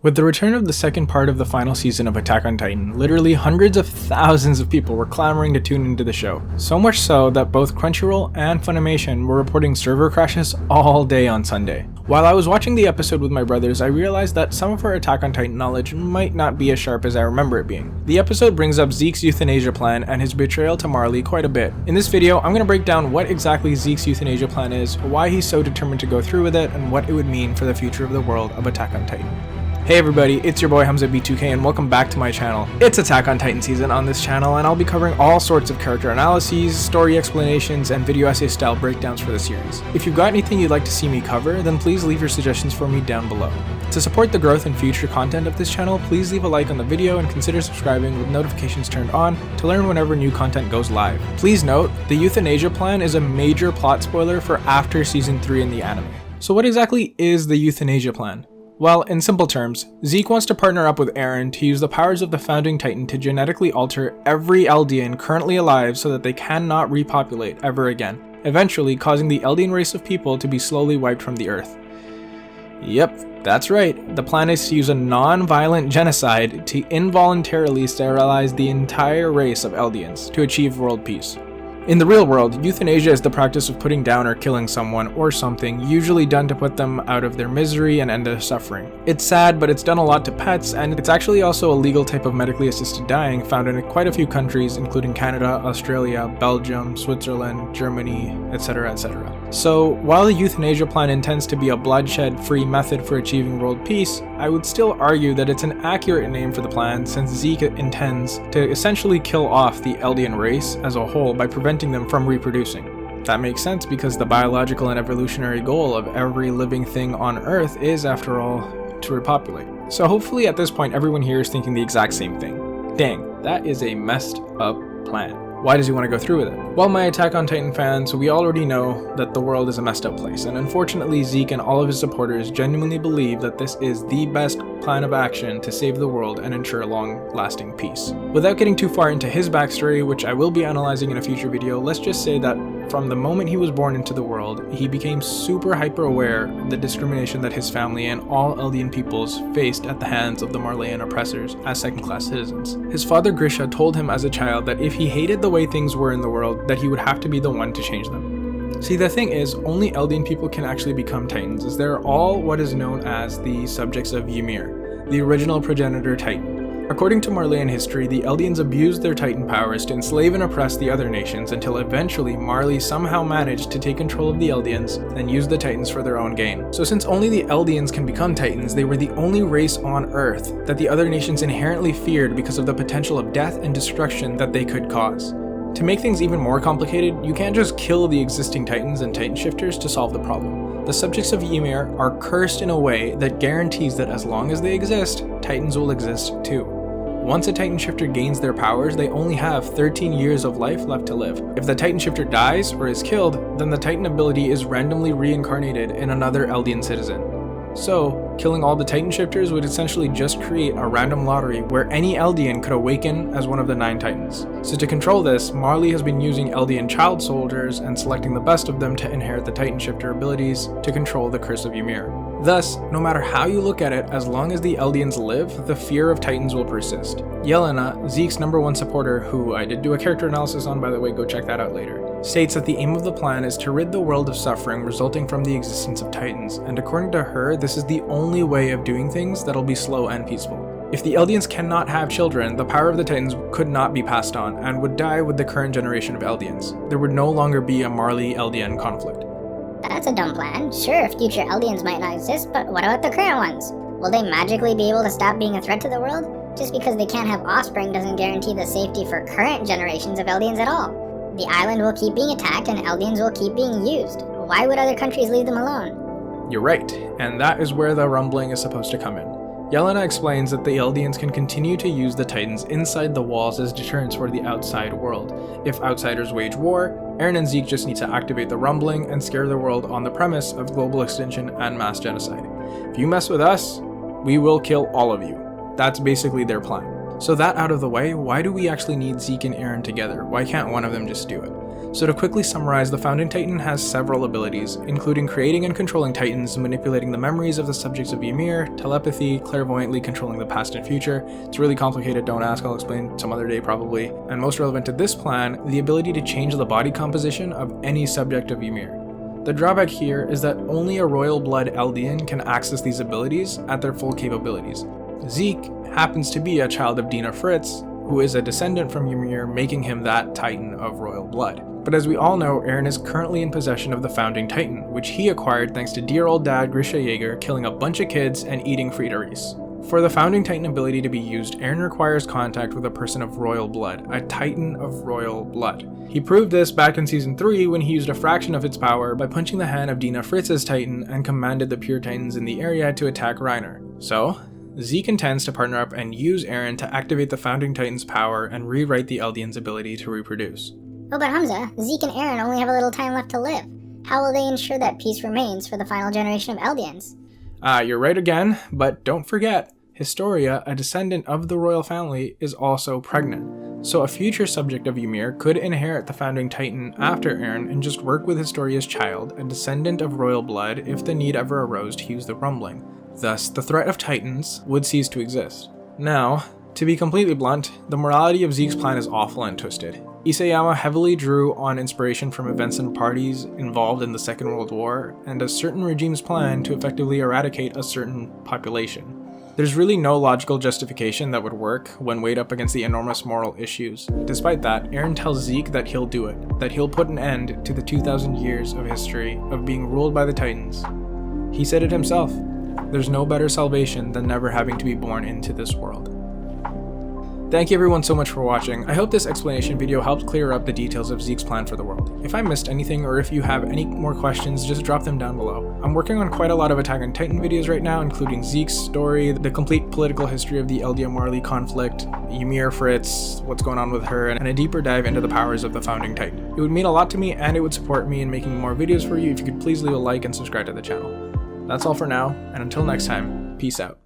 With the return of the second part of the final season of Attack on Titan, literally hundreds of thousands of people were clamoring to tune into the show. So much so that both Crunchyroll and Funimation were reporting server crashes all day on Sunday. While I was watching the episode with my brothers, I realized that some of our Attack on Titan knowledge might not be as sharp as I remember it being. The episode brings up Zeke's euthanasia plan and his betrayal to Marley quite a bit. In this video, I'm going to break down what exactly Zeke's euthanasia plan is, why he's so determined to go through with it, and what it would mean for the future of the world of Attack on Titan. Hey everybody, it's your boy Hamza B2K and welcome back to my channel. It's Attack on Titan season on this channel and I'll be covering all sorts of character analyses, story explanations, and video essay style breakdowns for the series. If you've got anything you'd like to see me cover, then please leave your suggestions for me down below. To support the growth and future content of this channel, please leave a like on the video and consider subscribing with notifications turned on to learn whenever new content goes live. Please note, the euthanasia plan is a major plot spoiler for after season 3 in the anime. So what exactly is the euthanasia plan? Well, in simple terms, Zeke wants to partner up with Eren to use the powers of the founding Titan to genetically alter every Eldian currently alive so that they cannot repopulate ever again, eventually causing the Eldian race of people to be slowly wiped from the earth. Yep, that's right. The plan is to use a non-violent genocide to involuntarily sterilize the entire race of Eldians to achieve world peace. In the real world, euthanasia is the practice of putting down or killing someone or something, usually done to put them out of their misery and end their suffering. It's sad, but it's done a lot to pets, and it's actually also a legal type of medically assisted dying found in quite a few countries, including Canada, Australia, Belgium, Switzerland, Germany, etc., etc. So, while the euthanasia plan intends to be a bloodshed-free method for achieving world peace, I would still argue that it's an accurate name for the plan since Zeke intends to essentially kill off the Eldian race as a whole by preventing them from reproducing. That makes sense because the biological and evolutionary goal of every living thing on Earth is, after all, to repopulate. So hopefully at this point everyone here is thinking the exact same thing. Dang, that is a messed up plan. Why does he want to go through with it? Well, my Attack on Titan fans, we already know that the world is a messed up place, and unfortunately Zeke and all of his supporters genuinely believe that this is the best plan of action to save the world and ensure long-lasting peace. Without getting too far into his backstory, which I will be analyzing in a future video, let's just say that from the moment he was born into the world, he became super hyper-aware of the discrimination that his family and all Eldian peoples faced at the hands of the Marleyan oppressors as second-class citizens. His father Grisha told him as a child that if he hated the way things were in the world, that he would have to be the one to change them. See, the thing is, only Eldian people can actually become Titans, as they're all what is known as the subjects of Ymir, the original progenitor Titan. According to Marleyan history, the Eldians abused their Titan powers to enslave and oppress the other nations until eventually Marley somehow managed to take control of the Eldians and use the Titans for their own gain. So since only the Eldians can become Titans, they were the only race on Earth that the other nations inherently feared because of the potential of death and destruction that they could cause. To make things even more complicated, you can't just kill the existing Titans and Titan shifters to solve the problem. The subjects of Ymir are cursed in a way that guarantees that as long as they exist, Titans will exist too. Once a Titan shifter gains their powers, they only have 13 years of life left to live. If the Titan shifter dies or is killed, then the Titan ability is randomly reincarnated in another Eldian citizen. So, killing all the Titan shifters would essentially just create a random lottery where any Eldian could awaken as one of the 9 Titans. So to control this, Marley has been using Eldian child soldiers and selecting the best of them to inherit the Titan shifter abilities to control the curse of Ymir. Thus, no matter how you look at it, as long as the Eldians live, the fear of Titans will persist. Yelena, Zeke's #1 supporter, who I did do a character analysis on by the way, go check that out later, states that the aim of the plan is to rid the world of suffering resulting from the existence of Titans, and according to her, this is the only way of doing things that'll be slow and peaceful. If the Eldians cannot have children, the power of the Titans could not be passed on, and would die with the current generation of Eldians. There would no longer be a Marley-Eldian conflict. That's a dumb plan. Sure, future Eldians might not exist, but what about the current ones? Will they magically be able to stop being a threat to the world? Just because they can't have offspring doesn't guarantee the safety for current generations of Eldians at all. The island will keep being attacked and Eldians will keep being used. Why would other countries leave them alone? You're right, and that is where the rumbling is supposed to come in. Yelena explains that the Eldians can continue to use the Titans inside the walls as deterrents for the outside world. If outsiders wage war, Eren and Zeke just need to activate the rumbling and scare the world on the premise of global extinction and mass genocide. If you mess with us, we will kill all of you. That's basically their plan. So that out of the way, why do we actually need Zeke and Eren together? Why can't one of them just do it? So to quickly summarize, the Founding Titan has several abilities, including creating and controlling Titans, manipulating the memories of the subjects of Ymir, telepathy, clairvoyantly controlling the past and future. It's really complicated, don't ask, I'll explain some other day probably. And most relevant to this plan, the ability to change the body composition of any subject of Ymir. The drawback here is that only a royal blood Eldian can access these abilities at their full capabilities. Zeke happens to be a child of Dina Fritz, who is a descendant from Ymir, making him that Titan of royal blood. But as we all know, Eren is currently in possession of the Founding Titan, which he acquired thanks to dear old dad Grisha Jeager killing a bunch of kids and eating Frida Reese. For the Founding Titan ability to be used, Eren requires contact with a person of royal blood, a Titan of royal blood. He proved this back in Season 3 when he used a fraction of its power by punching the hand of Dina Fritz's Titan and commanded the pure Titans in the area to attack Reiner. So, Zeke intends to partner up and use Eren to activate the Founding Titan's power and rewrite the Eldians' ability to reproduce. Oh, but Hamza, Zeke and Eren only have a little time left to live. How will they ensure that peace remains for the final generation of Eldians? You're right again, but don't forget, Historia, a descendant of the royal family, is also pregnant. So a future subject of Ymir could inherit the Founding Titan after Eren and just work with Historia's child, a descendant of royal blood, if the need ever arose to use the rumbling. Thus, the threat of Titans would cease to exist. Now, to be completely blunt, the morality of Zeke's plan is awful and twisted. Isayama heavily drew on inspiration from events and parties involved in the Second World War, and a certain regime's plan to effectively eradicate a certain population. There's really no logical justification that would work when weighed up against the enormous moral issues. Despite that, Eren tells Zeke that he'll do it, that he'll put an end to the 2,000 years of history of being ruled by the Titans. He said it himself, there's no better salvation than never having to be born into this world. Thank you everyone so much for watching. I hope this explanation video helped clear up the details of Zeke's plan for the world. If I missed anything or if you have any more questions, just drop them down below. I'm working on quite a lot of Attack on Titan videos right now, including Zeke's story, the complete political history of the Eldia Marley conflict, Ymir Fritz, what's going on with her, and a deeper dive into the powers of the Founding Titan. It would mean a lot to me and it would support me in making more videos for you if you could please leave a like and subscribe to the channel. That's all for now, and until next time, peace out.